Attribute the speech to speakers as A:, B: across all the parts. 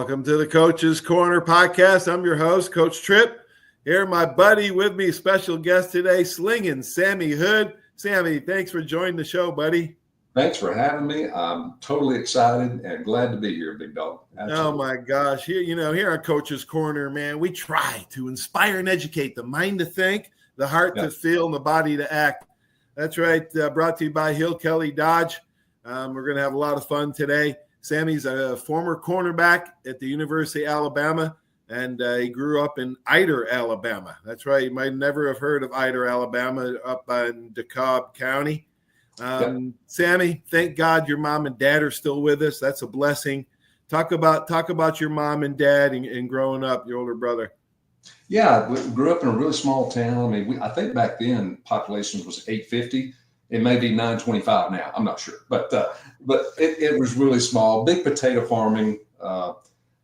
A: Welcome to the Coach's Corner podcast. I'm your host, Coach Tripp. Here, my buddy with me, special guest today, Slinging, Sammy Hood. Sammy, thanks for joining the show, buddy.
B: Thanks for having me. I'm totally excited and glad to be here, big dog. Absolutely.
A: Oh, my gosh. Here on Coach's Corner, man, we try to inspire and educate the mind to think, the heart to feel, and the body to act. That's right. Brought to you by Hill Kelly Dodge. We're going to have a lot of fun today. Sammy's a former cornerback at the University of Alabama, and he grew up in Ider, Alabama. That's right. You might never have heard of Ider, Alabama, up in DeKalb County. Sammy, thank God your mom and dad are still with us. That's a blessing. Talk about your mom and dad and growing up, your older brother.
B: Yeah, we grew up in a really small town. I mean, I think back then population was 850. It may be 925 now. I'm not sure, but it was really small. Big potato farming.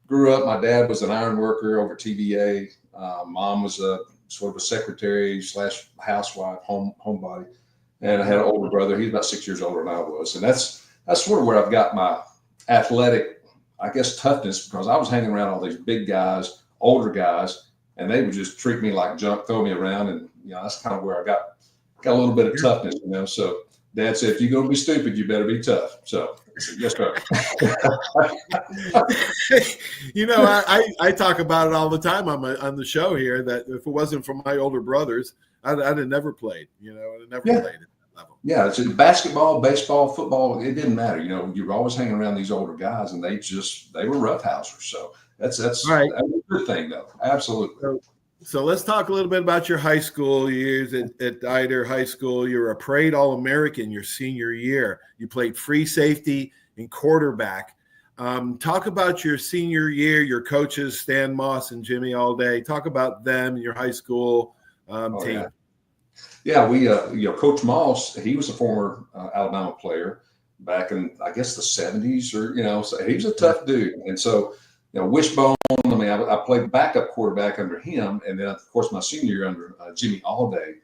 B: Grew up. My dad was an iron worker over TVA. Mom was a sort of a secretary / housewife, homebody, and I had an older brother. He's about 6 years older than I was, and that's sort of where I've got my athletic, I guess, toughness, because I was hanging around all these big guys, older guys, and they would just treat me like junk, throw me around, and that's kind of where I got a little bit of toughness, So Dad said, if you're going to be stupid, you better be tough. So I said, yes, sir.
A: I talk about it all the time on the show here, that if it wasn't for my older brothers, I'd have never played, I'd have never played at that level.
B: Yeah, it's basketball, baseball, football. It didn't matter. You were always hanging around these older guys, and they were roughhousers. So that's
A: right.
B: A good thing, though. Absolutely.
A: So let's talk a little bit about your high school years at Ider High School. You were a parade All-American your senior year. You played free safety and quarterback. Talk about your senior year, your coaches, Stan Moss and Jimmy Allday. Talk about them and your high school team.
B: Yeah, we Coach Moss, he was a former Alabama player back in, I guess, the 70s, or, so he was a tough dude. And so, Wishbone, I played backup quarterback under him, and then, of course, my senior year under Jimmy Allday.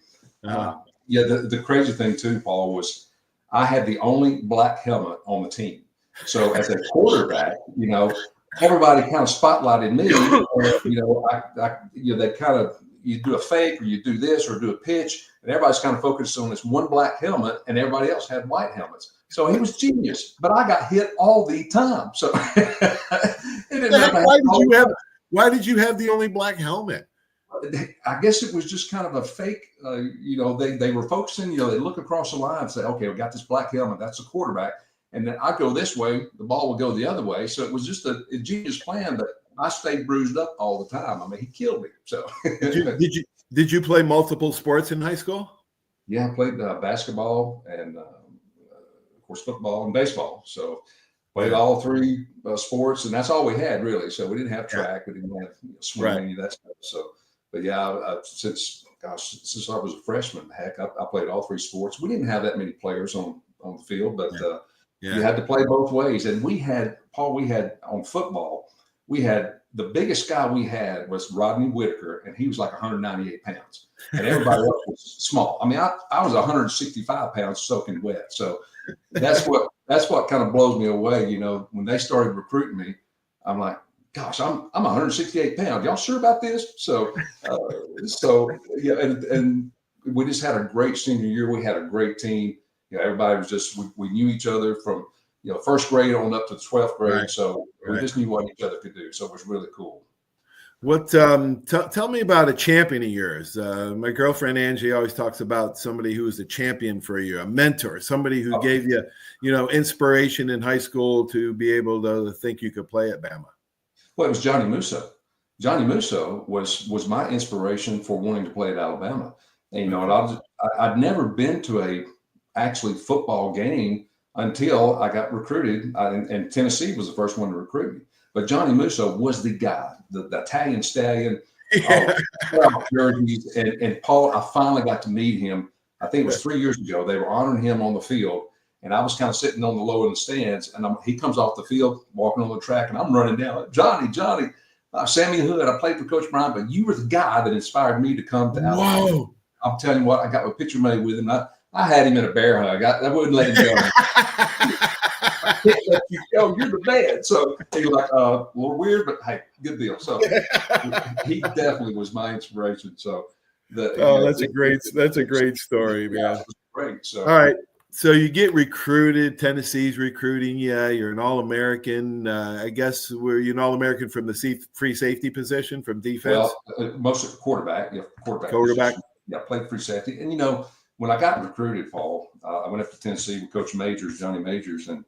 B: The crazy thing, too, Paul, was I had the only black helmet on the team. So as a quarterback, everybody kind of spotlighted me. They kind of, you do a fake, or you do this, or do a pitch, and everybody's kind of focused on this one black helmet, and everybody else had white helmets. So he was genius, but I got hit all the time. So
A: why did you have the only black helmet?
B: I guess it was just kind of a fake. They were focusing. They look across the line and say, "Okay, we got this black helmet. That's a quarterback." And then I go this way, the ball would go the other way. So it was just a genius plan, but I stayed bruised up all the time. I mean, he killed me. So
A: did you play multiple sports in high school?
B: Yeah, I played basketball and of course football and baseball. So played all three sports, and that's all we had really. So we didn't have track, we didn't have swimming, any of that stuff. So, but yeah, since I was a freshman, heck, I played all three sports. We didn't have that many players on the field, but you had to play both ways. And we had on football, we had the biggest guy we had was Rodney Whitaker, and he was like 198 pounds, and everybody else was small. I mean, I was 165 pounds soaking wet. So that's what kind of blows me away. When they started recruiting me, I'm like, gosh, I'm 168 pounds. Y'all sure about this? So yeah, and we just had a great senior year. We had a great team. Everybody was just, we knew each other from, first grade on up to the 12th grade. Right. So we just knew what each other could do. So it was really cool.
A: What tell me about a champion of yours. My girlfriend Angie always talks about somebody who was a champion for you, a mentor, somebody who gave you, inspiration in high school to be able to think you could play at Bama.
B: Well, it was Johnny Musso. Johnny Musso was my inspiration for wanting to play at Alabama. And I'd never been to a actually football game until I got recruited, and Tennessee was the first one to recruit me. But Johnny Musso was the guy, the Italian stallion, jerseys, and Paul. I finally got to meet him. I think it was 3 years ago. They were honoring him on the field, and I was kind of sitting on the low in the stands. And he comes off the field, walking on the track, and I'm running down. Johnny, Sammy Hood. I played for Coach Bryant, but you were the guy that inspired me to come to Alabama.
A: Whoa.
B: I'm telling you what, I got a picture made with him. I I had him in a bear hug. I wouldn't let him go. I can't let you go. You're the man. So he was like, a little weird, but hey, good deal. So he definitely was my inspiration. So
A: that's a great story, man.
B: It was great. So
A: all right. So you get recruited. Tennessee's recruiting. Yeah, you're an All-American. I guess you're an All-American from the free safety position, from defense.
B: Well, most of the quarterback. Yeah,
A: quarterback.
B: Position. Yeah, played free safety. And when I got recruited, Paul, I went up to Tennessee with Coach Majors, Johnny Majors, and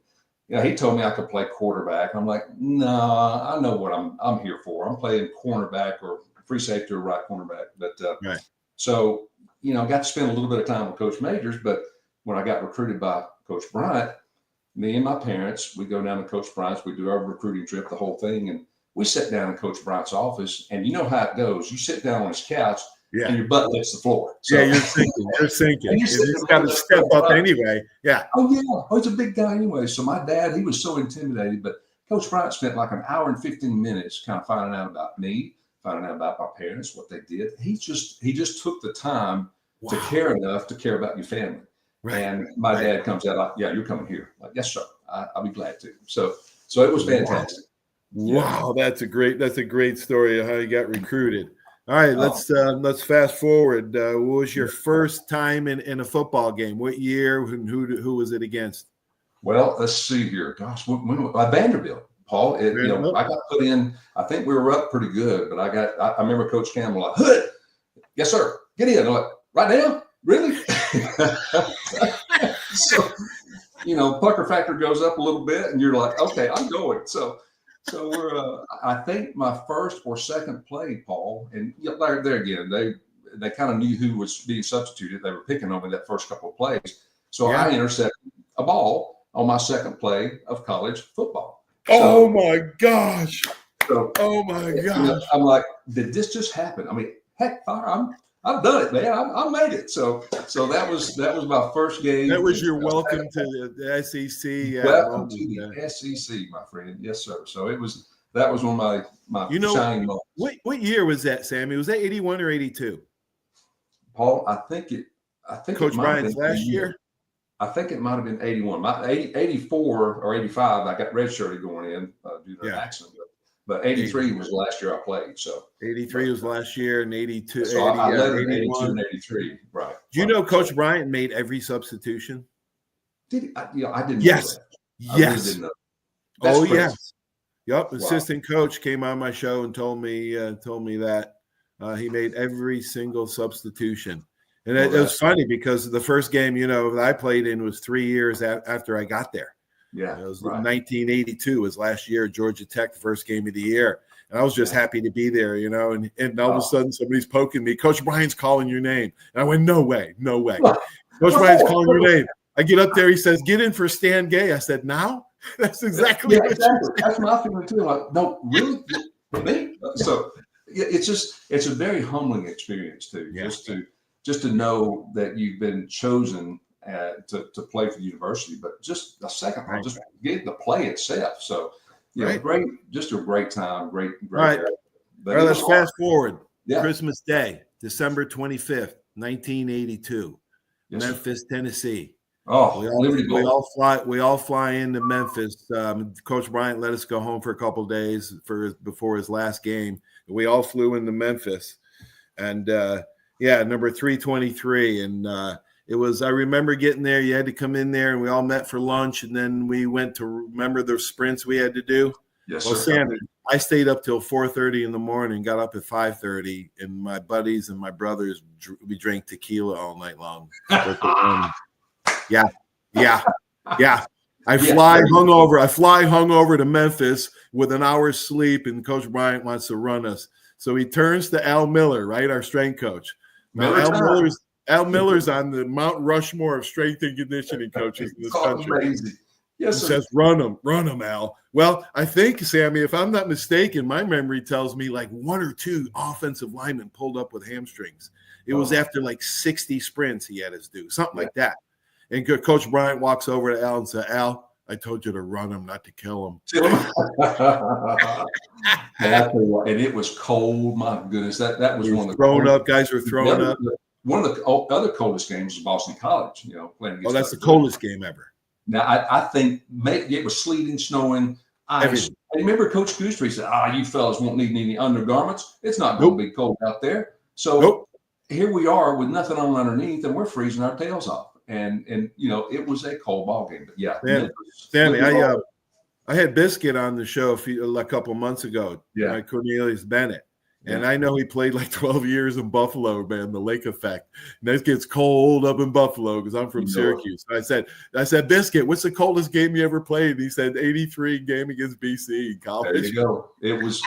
B: he told me I could play quarterback. I'm like, nah, I know what I'm here for. I'm playing cornerback or free safety or right cornerback. But
A: right.
B: So I got to spend a little bit of time with Coach Majors, but when I got recruited by Coach Bryant, me and my parents, we go down to Coach Bryant's, we do our recruiting trip, the whole thing. And we sit down in Coach Bryant's office, and you know how it goes. You sit down on his couch and your butt hits the floor. So,
A: you're sinking. You've got to step up anyway. Yeah.
B: Oh, yeah. Oh, he's a big guy anyway. So my dad, he was so intimidated, but Coach Bryant spent like an hour and 15 minutes kind of finding out about me, finding out about my parents, what they did. He just took the time to care enough to care about your family. Right. And my dad comes out like, yeah, you're coming here. Like, yes, sir. I'll be glad to. So it was fantastic.
A: Wow. That's a great story of how you got recruited. All right, let's fast forward. What was your first time in a football game? What year and who was it against?
B: Well, let's see here. Gosh, when Vanderbilt, Paul. I got put in. I think we were up pretty good, but I remember Coach Campbell like, Hood, yes, sir, get in. I'm like, right now, really? So, pucker factor goes up a little bit, and you're like, okay, I'm going. So we're. I think my first or second play, Paul, and there again, they kind of knew who was being substituted. They were picking on me that first couple of plays. So I intercepted a ball on my second play of college football.
A: Oh my gosh! Oh my gosh!
B: I'm like, did this just happen? I mean, heck, I've done it, man. I made it. So that was my first game.
A: That was your welcome to the SEC.
B: Welcome to the SEC, my friend. Yes, sir. So that was one of my shining moments.
A: What year was that, Sammy? Was that 81 or 82?
B: Paul, I think
A: Coach Bryant's last year.
B: I think it might have been 81. 84 or 85, I got redshirted going in due to an accident. But 83 was the last year I played. So
A: 83 was last year, and 82.
B: So I led in 82 and 83. Right.
A: Do you know Coach Bryant made every substitution?
B: Did he? I didn't.
A: Yes.
B: Know that.
A: Yes.
B: I really didn't know.
A: Yes. Yep. Assistant coach came on my show and told me that he made every single substitution. And it was funny because the first game, that I played in was 3 years after I got there.
B: Yeah,
A: it was 1982 was last year at Georgia Tech, the first game of the year. And I was just happy to be there, and all of a sudden somebody's poking me. Coach Bryant's calling your name. And I went, no way. Coach Bryant's calling your name. I get up there. He says, get in for Stan Gay. I said, now? That's exactly what
B: That's my feeling too. Like, no, really? For me? So it's a very humbling experience too. Yeah. Just to know that you've been chosen to play for the university, but just a second, just get the play itself. So, great, just a great time, great. All
A: right, let's fast forward. Yeah. Christmas Day, December 25th, 1982, Memphis, Tennessee.
B: Oh,
A: we all fly into Memphis. Coach Bryant let us go home for a couple of days before his last game. We all flew into Memphis, and number 323, and it was. I remember getting there. You had to come in there, and we all met for lunch, and then we went to remember the sprints we had to do.
B: Yes,
A: well,
B: sir.
A: Sammy, I stayed up till 4:30 in the morning. Got up at 5:30, and my buddies and my brothers we drank tequila all night long. Yeah. I fly hungover to Memphis with an hour's sleep, and Coach Bryant wants to run us. So he turns to Al Miller, right, our strength coach. Now, Al Miller's on the Mount Rushmore of strength and conditioning coaches in this country.
B: Amazing. Yes,
A: he says, run him, Al. Well, I think, Sammy, if I'm not mistaken, my memory tells me like one or two offensive linemen pulled up with hamstrings. It was after like 60 sprints he had us do, something like that. And Coach Bryant walks over to Al and says, Al, I told you to run him, not to kill him.
B: And it was cold. My goodness, that was one of the
A: thrown up. Guys were throwing up.
B: one of the other coldest games was Boston College. Playing against.
A: Oh, that's the coldest game ever.
B: Now I think maybe it was sleeting, snowing, ice. I remember Coach Goostrey said, "You fellas won't need any undergarments. It's not going to be cold out there." So here we are with nothing on underneath, and we're freezing our tails off. And it was a cold ball game. But yeah,
A: Sammy, I had Biscuit on the show a couple months ago. Yeah, Cornelius Bennett. And I know he played like 12 years in Buffalo, man, the lake effect. And it gets cold up in Buffalo because I'm from Syracuse. So I said, Biscuit, what's the coldest game you ever played? And he said, 83 game against BC in college.
B: There you go. It was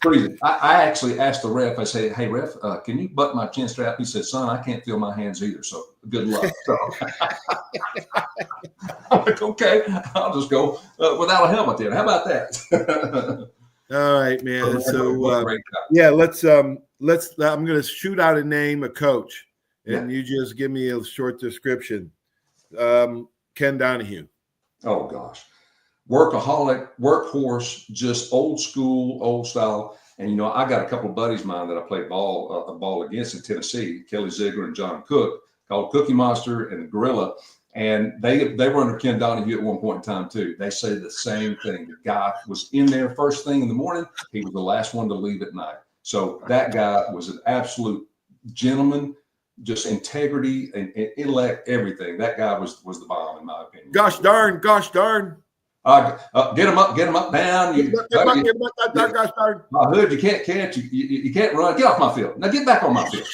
B: freezing. I actually asked the ref, I said, hey, ref, can you button my chin strap? He said, son, I can't feel my hands either. So good luck. So I'm like, okay, I'll just go without a helmet then. How about that?
A: All right, man. So let's I'm going to shoot out a name, a coach, and you just give me a short description. Ken Donahue.
B: Oh gosh, workaholic, workhorse, just old school, old style. And I got a couple of buddies of mine that I played ball against in Tennessee, Kelly Ziegler and John Cook, called Cookie Monster and the Gorilla. And they were under Ken Donahue at one point in time, too. They say the same thing. The guy was in there first thing in the morning. He was the last one to leave at night. So that guy was an absolute gentleman, just integrity and intellect, everything. That guy was the bomb, in my opinion.
A: Gosh darn.
B: Get him up, down.
A: Gosh darn.
B: Hood, you can't catch. You can't run. Get off my field. Now get back on my field.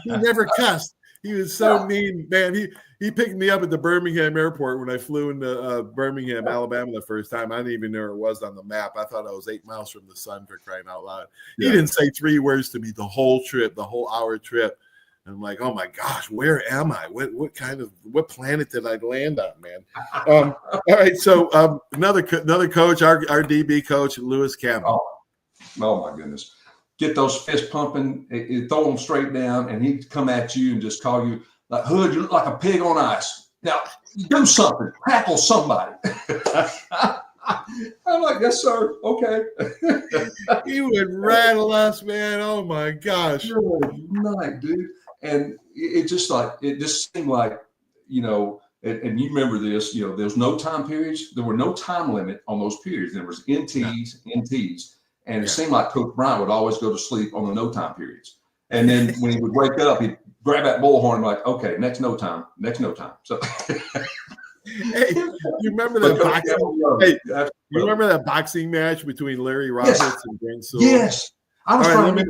A: He never cussed. He was so mean, man. He picked me up at the Birmingham airport when I flew into Birmingham, Alabama the first time. I didn't even know where it was on the map. I thought I was 8 miles from the sun, for crying out loud. He didn't say 3 words to me the whole trip, the whole hour trip. And I'm like, oh my gosh, where am I? What planet did I land on, man? All right, so another coach, our DB coach, Lewis Campbell.
B: Oh my goodness. Get those fists pumping, throw them straight down, and he'd come at you and just call you like, Hood, you look like a pig on ice. Now, do something. Tackle somebody. I'm like, yes, sir. Okay.
A: He would rattle us, man. Oh, my gosh.
B: Good night, dude. And it just seemed like, and you remember this, there's no time periods. There were no time limit on those periods. There was NTs. And it seemed like Coach Bryant would always go to sleep on the no time periods. And then when he would wake up, he'd grab that bullhorn and be like, okay, next no time. So
A: hey, you remember that boxing? You remember that boxing match between Larry Roberts and Brent Sewell?
B: Yes.
A: Let me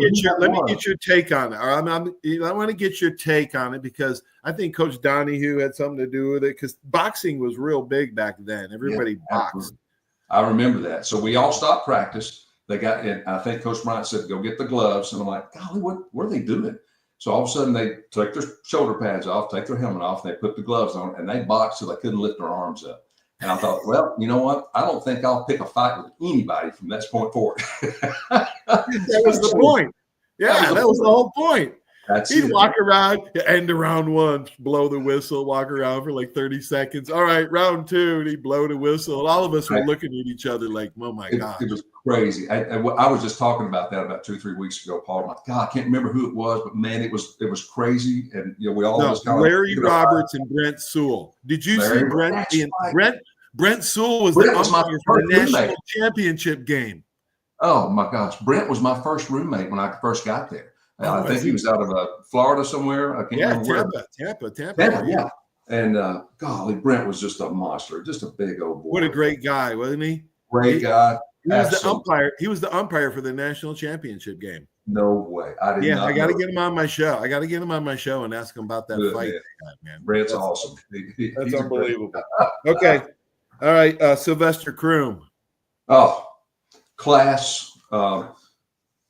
A: get your take on it. I want to get your take on it because I think Coach Donahue had something to do with it because boxing was real big back then. Everybody boxed.
B: I remember that. So we all stopped practice. They got in. I think Coach Bryant said, go get the gloves. And I'm like, golly, what are they doing? So all of a sudden they take their shoulder pads off, take their helmet off, and they put the gloves on, and they boxed so they couldn't lift their arms up. And I thought, well, you know what? I don't think I'll pick a fight with anybody from this point forward.
A: That was the point. Yeah, that was the whole point. He'd walk around, end of round 1, blow the whistle, walk around for like 30 seconds. All right, round 2, and he'd blow the whistle. And all of us were looking at each other like, oh, my God.
B: It was crazy. I was just talking about that about 2 or 3 weeks ago, Paul. I'm like, God, I can't remember who it was, but, man, it was crazy. And, we all just kind of –
A: Larry Roberts and Brent Sewell. Did you see Brent? Brent Sewell was the umpire for the national championship game.
B: Oh, my gosh. Brent was my first roommate when I first got there. I think he was out of Florida somewhere. I can't remember where. Tampa. Yeah. And golly, Brent was just a monster, just a big old boy.
A: What a great guy, wasn't he?
B: Great guy.
A: He was the umpire. He was the umpire for the national championship game.
B: No way. I
A: got to get him on my show. I got to get him on my show and ask him about that fight. Man.
B: Brent's awesome.
A: That's unbelievable. Okay. All right. Sylvester Croom.
B: Oh, class.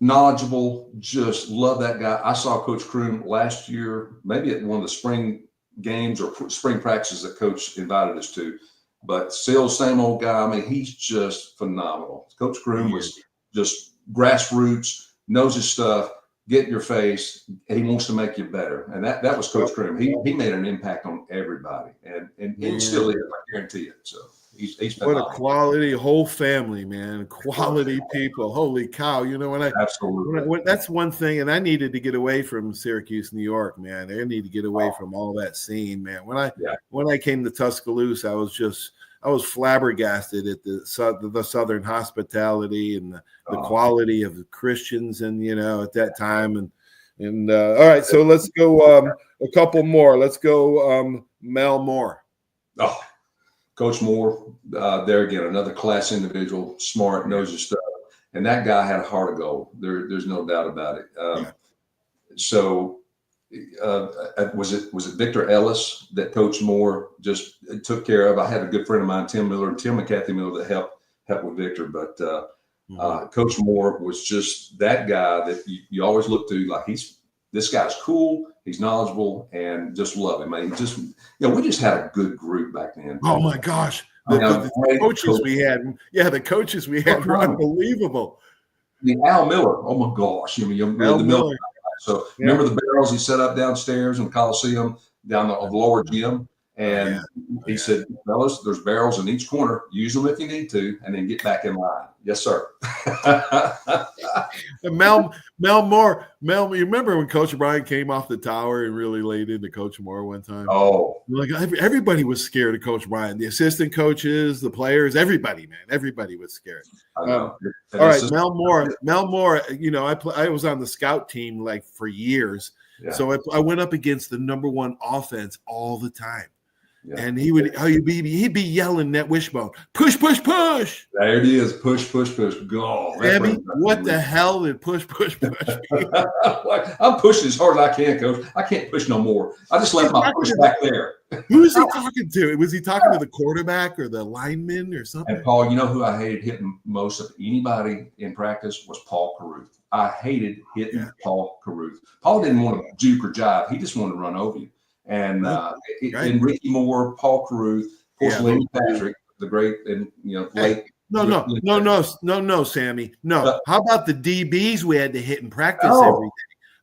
B: Knowledgeable, just love that guy. I saw Coach Croom last year, maybe at one of the spring games or spring practices that Coach invited us to. But still, same old guy. I mean, he's just phenomenal. Coach Croom was just grassroots, knows his stuff, get in your face. He wants to make you better. And that was Coach Grimm. He made an impact on everybody. And he still is, I guarantee it. So he's
A: what
B: phenomenal.
A: a quality whole family, man. Quality people. Holy cow. You know,
B: Absolutely.
A: that's one thing, and I needed to get away from Syracuse, New York, man. I need to get away from all that scene, man. When I came to Tuscaloosa, I was flabbergasted at the Southern hospitality and the quality of the Christians, and at that time. And all right, so let's go a couple more. Let's go Mel Moore.
B: Oh, Coach Moore, there again, another class individual, smart, knows his stuff, and that guy had a heart of gold. There's no doubt about it. So. Was it Victor Ellis that Coach Moore just took care of? I had a good friend of mine, Tim Miller, Tim and Kathy Miller, that helped with Victor. But Coach Moore was just that guy that you always look to, like this guy's cool, he's knowledgeable, and just love him. Man, we just had a good group back then.
A: Oh my gosh, the coaches we had, the coaches we had were unbelievable.
B: Al Miller, oh my gosh,
A: Al Miller.
B: So remember the barrels he set up downstairs in the Coliseum, down the lower gym, and he said, "Fellas, there's barrels in each corner. Use them if you need to, and then get back in line." Yes, sir.
A: Mel Moore. Mel, you remember when Coach Bryant came off the tower and really laid into Coach Moore one time?
B: Oh,
A: like everybody was scared of Coach Bryant. The assistant coaches, the players, everybody, man, everybody was scared.
B: I know.
A: All right, Mel Moore. I was on the scout team like for years, so I went up against the #1 offense all the time. Yeah. And he'd be yelling that wishbone, push, push, push.
B: There it is, push, push, push. Go.
A: Abby, what the hell did push, push, push?
B: I'm pushing as hard as I can, Coach. I can't push no more. I just left my push back there.
A: Who was he talking to? Was he talking to the quarterback or the lineman or something?
B: And Paul, you know who I hated hitting most of anybody in practice was Paul Carruth. I hated hitting Paul Carruth. Paul didn't want to juke or jive. He just wanted to run over you. And and Ricky Moore, Paul Carruth, of course, Lenny Patrick, the great and late.
A: No, Sammy. No. How about the DBs we had to hit in practice every day?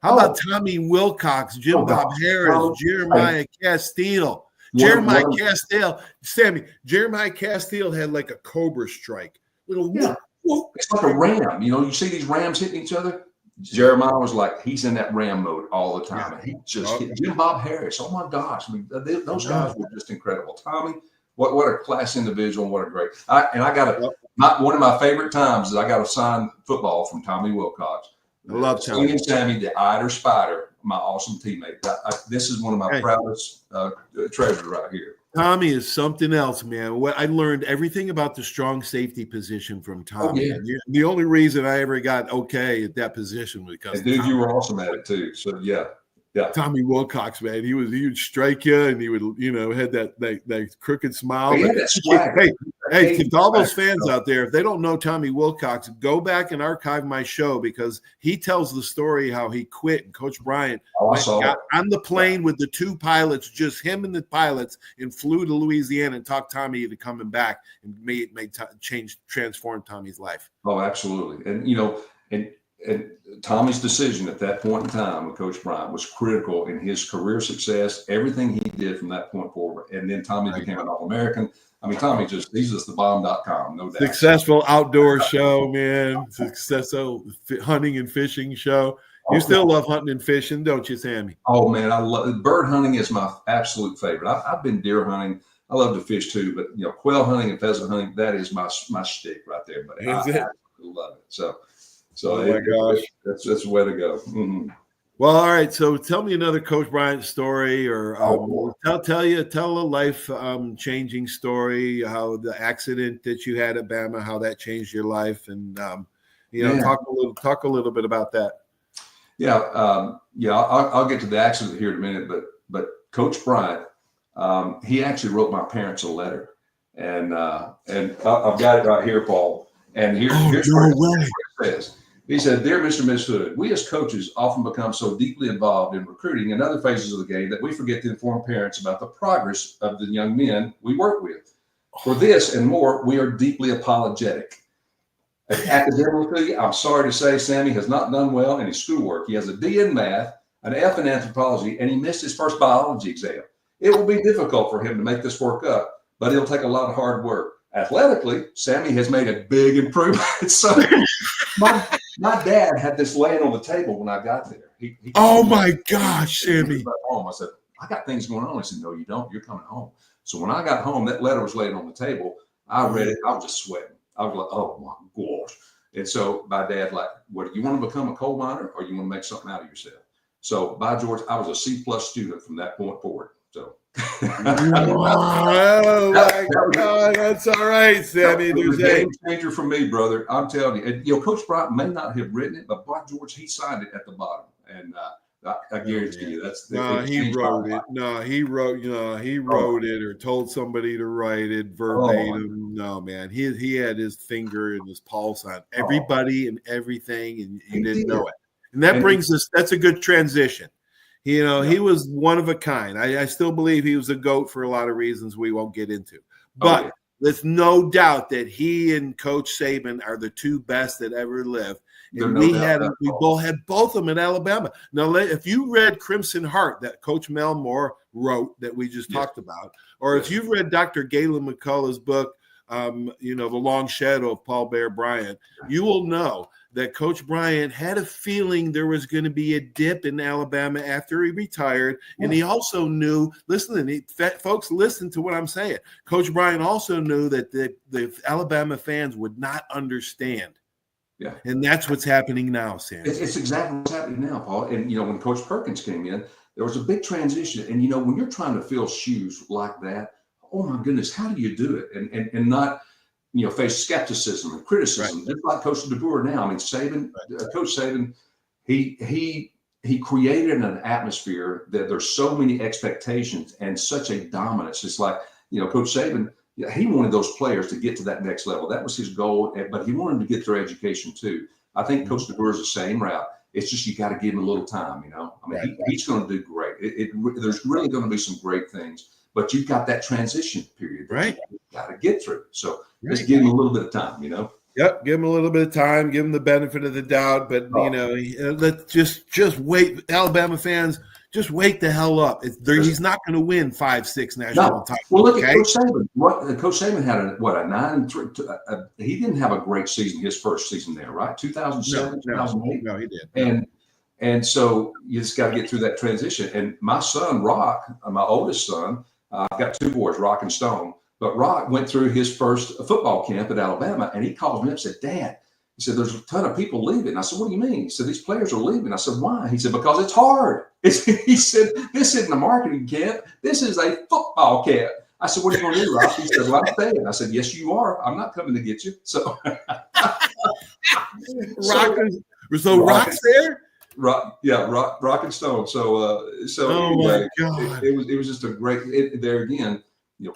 A: How about Tommy Wilcox, Jim Bob Harris, Jeremiah Castile? Jeremiah Castile had like a cobra strike.
B: It's like a ram. You see these rams hitting each other. Jeremiah was like, he's in that ram mode all the time. And he just hit Jim Bob Harris. Oh my gosh. I mean, those guys were just incredible. Tommy, what a class individual. What a great. One of my favorite times is I got a signed football from Tommy Wilcox.
A: I love Tommy.
B: Slinging Sammy, the Eider Spider, my awesome teammate. This is one of my proudest treasures right here.
A: Tommy is something else, man. I learned everything about the strong safety position from Tommy.
B: Oh, yeah.
A: The only reason I ever got okay at that position was because
B: dude, you were awesome at it too. So yeah.
A: Tommy Wilcox, man, he would strike you, and he would had that crooked smile.
B: He had that swagger.
A: Hey, to all those fans out there, if they don't know Tommy Wilcox, go back and archive my show, because he tells the story how he quit and Coach Bryant got on the plane with the 2 pilots, just him and the pilots, and flew to Louisiana and talked Tommy into coming back and transformed Tommy's life.
B: Oh, absolutely. And Tommy's decision at that point in time with Coach Bryant was critical in his career success, everything he did from that point forward. And then Tommy became an All-American. I mean, he's just the bomb.com, no doubt.
A: Successful outdoor show, man. Successful hunting and fishing show. You still love hunting and fishing, don't you, Sammy?
B: Oh, man, I love bird hunting is my absolute favorite. I've been deer hunting. I love to fish too, but quail hunting and pheasant hunting, that is my stick right there. But I absolutely love it. So
A: oh my gosh,
B: that's the way to go. Mm-hmm.
A: Well, all right. So tell me another Coach Bryant story, or tell a life changing story. How the accident that you had at Bama, how that changed your life, and talk a little bit about that.
B: Yeah, I'll get to the accident here in a minute, but Coach Bryant, he actually wrote my parents a letter, and I've got it right here, Paul. And here's what it says. He said, "Dear Mr. and Ms. Hood, we as coaches often become so deeply involved in recruiting and other phases of the game that we forget to inform parents about the progress of the young men we work with. For this and more, we are deeply apologetic. Academically, I'm sorry to say, Sammy has not done well in his schoolwork. He has a D in math, an F in anthropology, and he missed his first biology exam. It will be difficult for him to make this work up, but it'll take a lot of hard work. Athletically, Sammy has made a big improvement. So my dad had this laying on the table when I got there.
A: Oh my gosh, Sammy!
B: Home. I said, I got things going on. He said, no, you don't. You're coming home. So when I got home, that letter was laying on the table. I read it. I was just sweating. I was like, oh my gosh. And so my dad, like, what, do you want to become a coal miner or you want to make something out of yourself? So by George, I was a C+ student from that point forward. So.
A: Oh my God, that's all right, Sammy.
B: There's a game changer for me, brother. I'm telling you. And, Coach Bryant may not have written it, but by George, he signed it at the bottom. And I guarantee you,
A: he wrote it. No, he wrote. He wrote it or told somebody to write it verbatim. No, man, he had his finger and his pulse on everybody and everything, and you didn't know it. And that brings us. That's a good transition. He was one of a kind. I still believe he was a GOAT for a lot of reasons we won't get into. But there's no doubt that he and Coach Saban are the two best that ever lived. And we both had both of them at Alabama. Now, if you read Crimson Heart that Coach Mel Moore wrote that we just talked about, or if you've read Dr. Galen McCullough's book, The Long Shadow of Paul Bear Bryant, you will know that Coach Bryant had a feeling there was going to be a dip in Alabama after he retired. And he also knew, folks, listen to what I'm saying. Coach Bryant also knew that the Alabama fans would not understand. Yeah. And that's what's happening now, Sam.
B: It's exactly what's happening now, Paul. And, when Coach Perkins came in, there was a big transition. And, when you're trying to fill shoes like that, oh, my goodness, how do you do it? And not, face skepticism and criticism. Right. Just like Coach DeBoer now. I mean, Coach Saban, he created an atmosphere that there's so many expectations and such a dominance. It's like, Coach Saban, he wanted those players to get to that next level. That was his goal, but he wanted them to get their education too. I think Coach DeBoer is the same route. It's just you got to give him a little time, I mean, he's going to do great. There's really going to be some great things, but you've got that transition period that you've got to get through. So just give him a little bit of time,
A: Yep, give him a little bit of time, give him the benefit of the doubt, but let's just wait. Alabama fans, just wake the hell up. He's not going to win 5-6 national titles.
B: Well, look at Coach Saban. Coach Saban had a 9-3. He didn't have a great season his first season there, right? 2007, 2008.
A: No, he did.
B: And so you just got to get through that transition. And my son, Rock, my oldest son, I've got two boys, Rock and Stone. But Rock went through his first football camp at Alabama, and he called me up and said, Dad, he said, there's a ton of people leaving. I said, what do you mean? He said, these players are leaving. I said, why? He said, because it's hard. He said, this isn't a marketing camp. This is a football camp. I said, what are you going to do, Rock? He said, well, I'm staying. I said, yes, you are. I'm not coming to get you. So
A: Rock's there?
B: Rock and Stone. So anyway, it was just a great there again.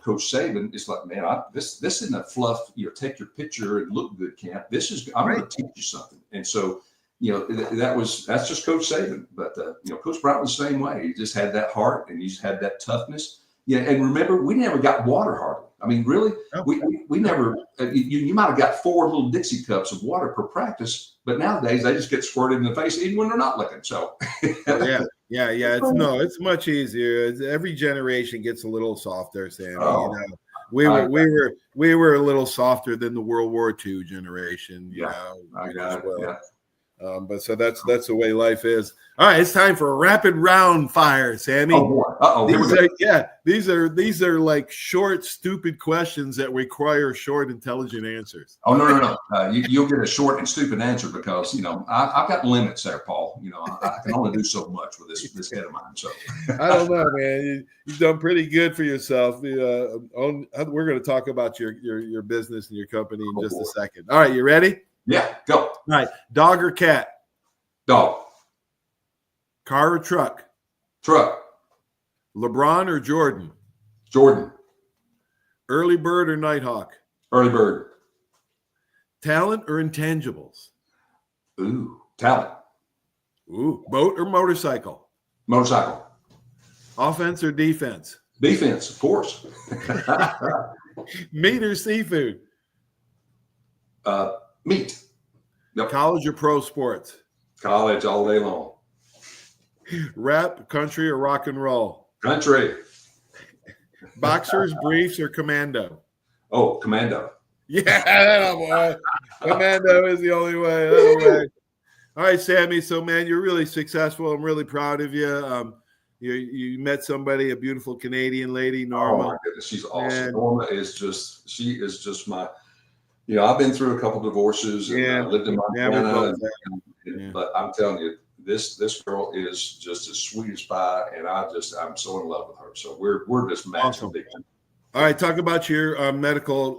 B: Coach Saban, it's like, man, this isn't a fluff, take your picture and look good camp. I'm going to teach you something. And so, that's just Coach Saban. But, Coach Bryant was the same way. He just had that heart and he just had that toughness. Yeah. And remember, we never got water hardly. I mean, really, we never, you might have got 4 little Dixie cups of water per practice, but nowadays they just get squirted in the face even when they're not looking. So,
A: it's much easier. Every generation gets a little softer, Sammy. We were a little softer than the World War II generation. But so that's the way life is. All right, it's time for a rapid round fire, Sammy. These are like short, stupid questions that require short, intelligent answers.
B: Oh no! You'll get a short and stupid answer because I've got limits there, Paul. I can only do so much with this head of mine. So
A: I don't know, man. You've done pretty good for yourself. We're going to talk about your business and your company in just a second. All right, you ready?
B: Yeah, go.
A: All right, dog or cat?
B: Dog.
A: Car or truck?
B: Truck.
A: LeBron or Jordan?
B: Jordan.
A: Early bird or nighthawk?
B: Early bird.
A: Talent or intangibles?
B: Ooh, talent.
A: Ooh, boat or motorcycle?
B: Motorcycle.
A: Offense or defense?
B: Defense, of course.
A: Meat or seafood?
B: Meat.
A: Yep. College or pro sports?
B: College all day long.
A: Rap, country, or rock and roll?
B: Country.
A: Boxers, briefs, or commando?
B: Oh, commando.
A: Yeah, boy. Commando is the only way. All right, Sammy. So, man, you're really successful. I'm really proud of you. You met somebody, a beautiful Canadian lady, Norma.
B: Oh my goodness, she's awesome. And Norma is just my. I've been through a couple divorces and lived in Montana, but I'm telling you, this girl is just as sweet as pie, and I'm so in love with her. So we're just matching. Awesome.
A: All right, talk about your medical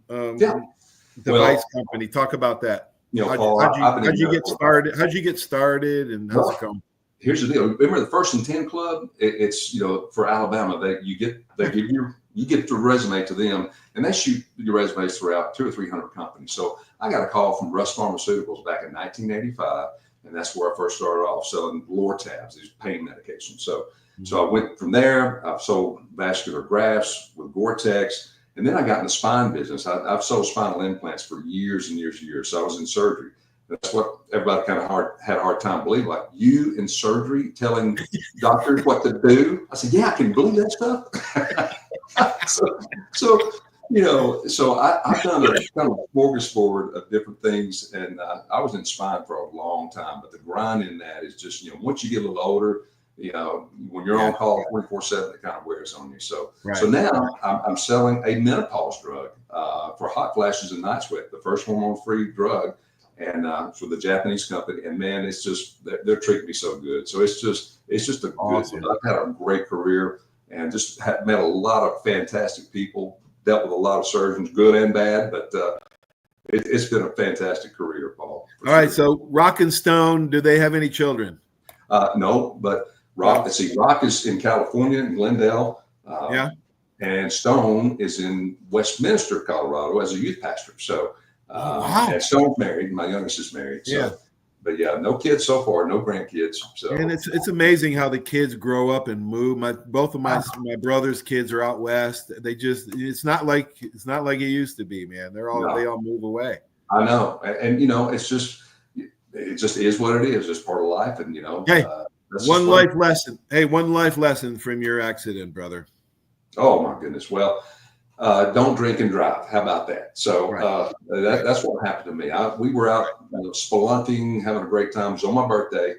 A: device company. Talk about that.
B: Paul,
A: how'd you get started? How'd you get started, and how's it going?
B: Here's the deal. Remember the 1st and 10 Club? It's for Alabama, you get your resume to them, and they shoot your resumes throughout 200 or 300 companies. So I got a call from Russ Pharmaceuticals back in 1985, and that's where I first started off selling Lortabs, these pain medications. So I went from there. I've sold vascular grafts with Gore-Tex, and then I got in the spine business. I've sold spinal implants for years and years and years. So I was in surgery. That's what everybody kind of had a hard time believing. Like, you in surgery telling doctors what to do? I said, yeah, I can believe that stuff. So I've done a kind of a smorgasbord of different things, and I was in spine for a long time. But the grind in that is just, once you get a little older, when you're on call 24/7, it kind of wears on you. So now I'm selling a menopause drug for hot flashes and night sweat, the first hormone-free drug. And for the Japanese company, and man, it's just they're treating me so good. So it's just a awesome. Good. I've had a great career and just met a lot of fantastic people. Dealt with a lot of surgeons, good and bad, but it's been a fantastic career, Paul.
A: All right, so Rock and Stone, do they have any children?
B: No, but Rock is in California, in Glendale. And Stone is in Westminster, Colorado, as a youth pastor. So.
A: Wow.
B: And Stone's married. My youngest is married. So, but no kids so far, no grandkids. So,
A: and it's amazing how the kids grow up and move. Both of my brother's kids are out west. It's not like it used to be, man. They all move away.
B: I know, and it just is what it is. It's part of life, and
A: Hey, one life lesson. Hey, one life lesson from your accident, brother.
B: Oh my goodness. Well. Don't drink and drive. How about that? So that's what happened to me. We were out spelunking, having a great time. It was on my birthday,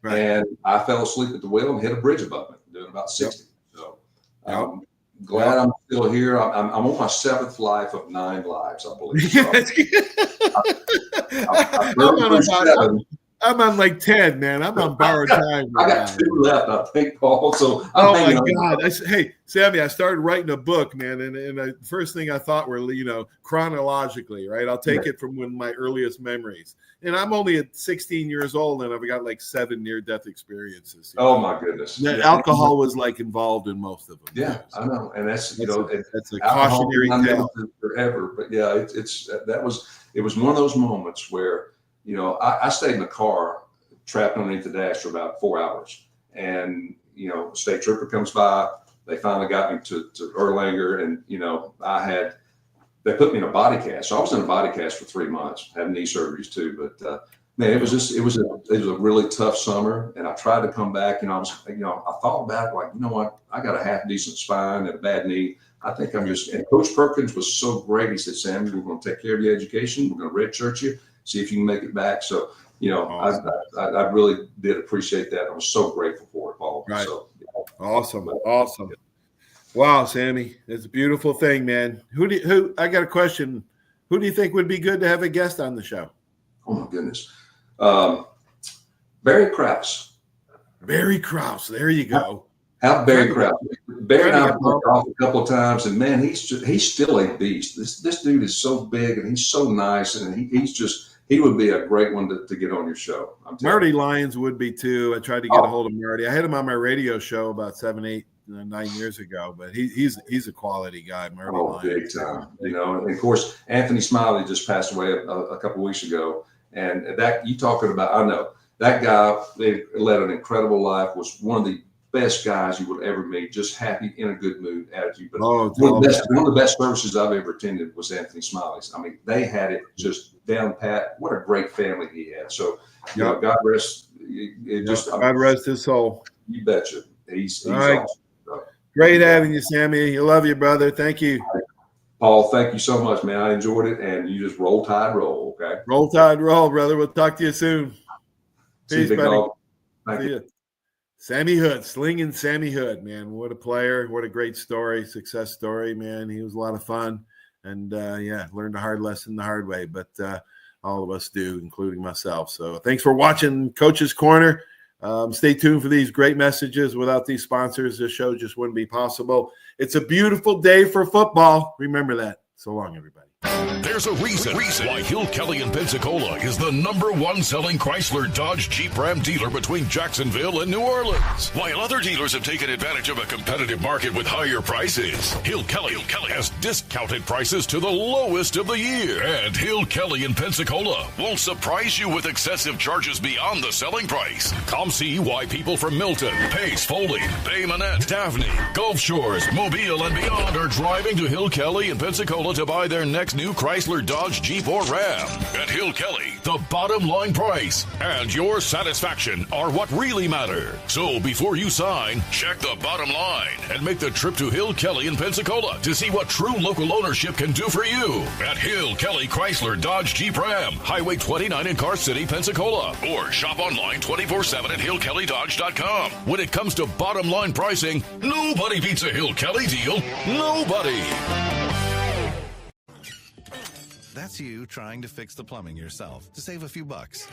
B: and I fell asleep at the wheel and hit a bridge abutment, doing about 60. So I'm glad I'm still here. I'm on my 7th life of 9 lives, I believe. So
A: I'm on like 10, man. I'm on borrowed time.
B: I got 2 left, I think, Paul. So
A: oh my God! Hey, Sammy, I started writing a book, man, and the first thing I thought were, chronologically, right? I'll take it from my earliest memories, and I'm only at 16 years old, and I've got like 7 near-death experiences.
B: Oh my goodness!
A: Alcohol was like involved in most of them.
B: Yeah, I know, and that's
A: that's a cautionary tale
B: forever. But yeah, it was one of those moments where. I stayed in the car trapped underneath the dash for about 4 hours, and state trooper comes by. They finally got me to Erlanger, and they put me in a body cast. So I was in a body cast for 3 months, had knee surgeries too. But man, it was a really tough summer, and I tried to come back. I thought about it, like, what? I got a half decent spine and a bad knee. I think I'm just. And Coach Perkins was so great. He said, "Sammy, we're going to take care of your education. We're going to redshirt you. See if you can make it back." So, awesome. I really did appreciate that. I was so grateful for it, Paul.
A: Right.
B: So,
A: Awesome. Wow, Sammy, it's a beautiful thing, man. I got a question. Who do you think would be good to have a guest on the show?
B: Oh my goodness. Barry Krause.
A: Barry Krause. There you go.
B: How Barry Krause. Barry and I worked off a couple of times, and man, he's still a beast. This dude is so big, and he's so nice, and he would be a great one to get on your show.
A: Marty Lyons would be too. I tried to get a hold of Marty. I had him on my radio show about 7, 8, 9 years ago, but he's a quality guy, Marty Lyons.
B: Big time. And of course, Anthony Smiley just passed away a couple of weeks ago, and that you talking about, I know that guy, they led an incredible life, was one of the best guys you will ever meet. Just happy, in a good mood, attitude. But
A: one
B: of the best services I've ever attended was Anthony Smiley's. I mean, they had it just down pat. What a great family he had. So, you know, God rest.
A: God rest his soul.
B: You betcha. He's
A: right.
B: Awesome.
A: Great having you, Sammy. I love you, brother. Thank you.
B: Paul, thank you so much, man. I enjoyed it, and you just roll tide, roll, okay?
A: Roll tide, roll, brother. We'll talk to you soon. Peace, buddy.
B: Thank you.
A: Sammy Hood, Slinging Sammy Hood, man. What a player. What a great story, success story, man. He was a lot of fun. And, learned a hard lesson the hard way. But all of us do, including myself. So thanks for watching Coach's Corner. Stay tuned for these great messages. Without these sponsors, this show just wouldn't be possible. It's a beautiful day for football. Remember that. So long, everybody.
C: There's a reason why Hill Kelly in Pensacola is the #1 selling Chrysler Dodge Jeep Ram dealer between Jacksonville and New Orleans. While other dealers have taken advantage of a competitive market with higher prices, Hill Kelly has discounted prices to the lowest of the year. And Hill Kelly in Pensacola won't surprise you with excessive charges beyond the selling price. Come see why people from Milton, Pace, Foley, Bay Minette, Daphne, Gulf Shores, Mobile, and beyond are driving to Hill Kelly in Pensacola to buy their next new Chrysler, Dodge, Jeep, or Ram. At Hill Kelly, the bottom line price and your satisfaction are what really matter. So before you sign, check the bottom line and make the trip to Hill Kelly in Pensacola to see what true local ownership can do for you. At Hill Kelly Chrysler, Dodge, Jeep, Ram, Highway 29 in Car City, Pensacola. Or shop online 24/7 at hillkellydodge.com. When it comes to bottom line pricing, nobody beats a Hill Kelly deal. Nobody.
D: That's you trying to fix the plumbing yourself to save a few bucks.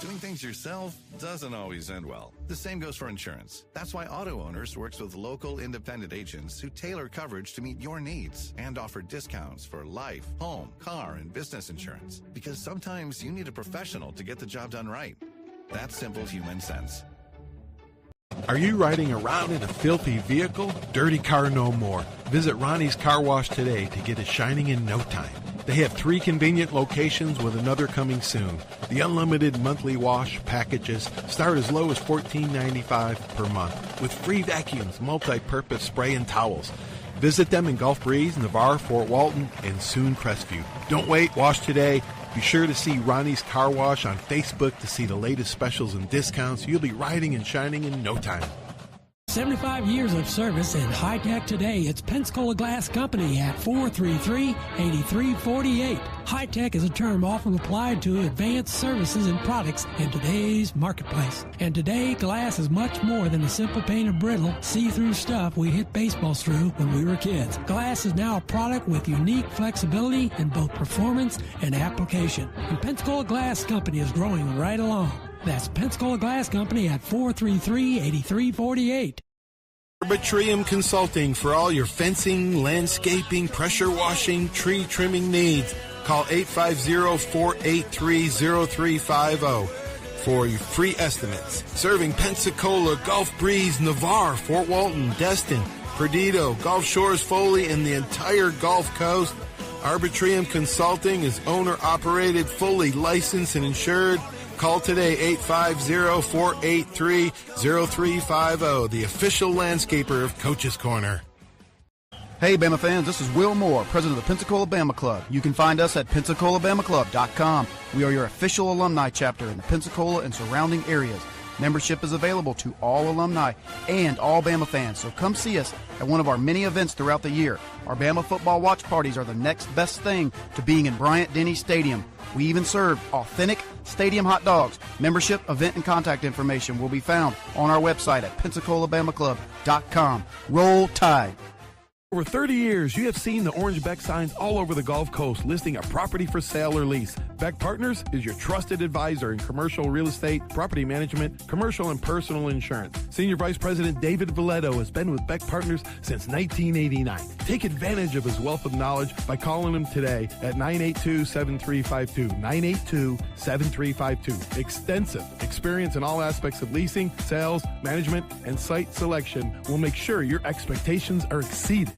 D: Doing things yourself doesn't always end well. The same goes for insurance. That's why Auto Owners works with local independent agents who tailor coverage to meet your needs and offer discounts for life, home, car, and business insurance. Because sometimes you need a professional to get the job done right. That's simple human sense.
E: Are you riding around in a filthy vehicle? Dirty car no more. Visit Ronnie's Car Wash today to get it shining in no time. They have 3 convenient locations with another coming soon. The unlimited monthly wash packages start as low as $14.95 per month with free vacuums, multi-purpose spray, and towels. Visit them in Gulf Breeze, Navarre, Fort Walton, and soon Crestview. Don't wait. Wash today. Be sure to see Ronnie's Car Wash on Facebook to see the latest specials and discounts. You'll be riding and shining in no time.
F: 75 years of service in high tech today. It's Pensacola Glass Company at 433-8348. High tech is a term often applied to advanced services and products in today's marketplace. And today, glass is much more than the simple painted brittle, see-through stuff we hit baseballs through when we were kids. Glass is now a product with unique flexibility in both performance and application. And Pensacola Glass Company is growing right along. That's Pensacola Glass Company at 433-8348.
E: Arbitrium Consulting for all your fencing, landscaping, pressure washing, tree trimming needs. Call 850-483-0350 for your free estimates. Serving Pensacola, Gulf Breeze, Navarre, Fort Walton, Destin, Perdido, Gulf Shores, Foley, and the entire Gulf Coast. Arbitrium Consulting is owner-operated, fully licensed and insured. Call today, 850-483-0350, the official landscaper of Coach's Corner.
G: Hey, Bama fans, this is Will Moore, president of the Pensacola Bama Club. You can find us at PensacolaBamaClub.com. We are your official alumni chapter in the Pensacola and surrounding areas. Membership is available to all alumni and all Bama fans, so come see us at one of our many events throughout the year. Our Bama football watch parties are the next best thing to being in Bryant-Denny Stadium. We even serve authentic stadium hot dogs. Membership, event, and contact information will be found on our website at PensacolaBamaClub.com. Roll Tide.
E: Over 30 years, you have seen the orange Beck signs all over the Gulf Coast listing a property for sale or lease. Beck Partners is your trusted advisor in commercial real estate, property management, commercial and personal insurance. Senior Vice President David Valletto has been with Beck Partners since 1989. Take advantage of his wealth of knowledge by calling him today at 982-7352, 982-7352. Extensive experience in all aspects of leasing, sales, management, and site selection will make sure your expectations are exceeded.